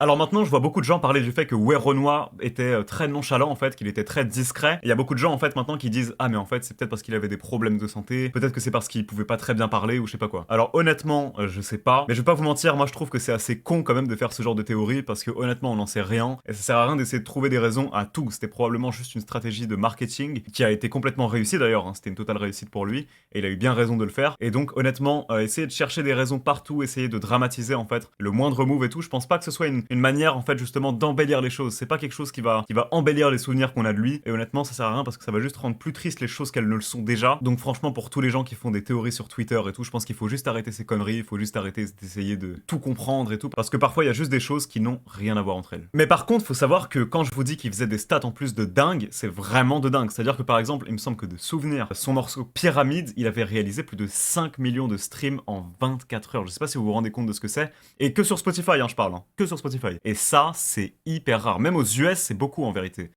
Alors maintenant, je vois beaucoup de gens parler du fait que Werenoi était très nonchalant en fait, qu'il était très discret. Il y a beaucoup de gens en fait maintenant qui disent ah mais en fait c'est peut-être parce qu'il avait des problèmes de santé, peut-être que c'est parce qu'il pouvait pas très bien parler ou je sais pas quoi. Alors honnêtement, je sais pas, mais je vais pas vous mentir, moi je trouve que c'est assez con quand même de faire ce genre de théorie parce que honnêtement on n'en sait rien et ça sert à rien d'essayer de trouver des raisons à tout. C'était probablement juste une stratégie de marketing qui a été complètement réussie d'ailleurs, hein. C'était une totale réussite pour lui et il a eu bien raison de le faire. Et donc honnêtement, essayer de chercher des raisons partout, essayer de dramatiser en fait le moindre move et tout, je pense pas que ce soit une manière en fait justement d'embellir les choses. C'est pas quelque chose qui va embellir les souvenirs qu'on a de lui. Et honnêtement, ça sert à rien parce que ça va juste rendre plus tristes les choses qu'elles ne le sont déjà. Donc franchement, pour tous les gens qui font des théories sur Twitter et tout, je pense qu'il faut juste arrêter ces conneries. Il faut juste arrêter d'essayer de tout comprendre et tout. Parce que parfois, il y a juste des choses qui n'ont rien à voir entre elles. Mais par contre, faut savoir que quand je vous dis qu'il faisait des stats en plus de dingue, c'est vraiment de dingue. C'est-à-dire que par exemple, il me semble que de souvenir, son morceau Pyramide, il avait réalisé plus de 5 millions de streams en 24 heures. Je sais pas si vous vous rendez compte de ce que c'est. Et que sur Spotify, hein, je parle. Hein. Que sur Spotify. Et ça, c'est hyper rare. Même aux US, c'est beaucoup en vérité.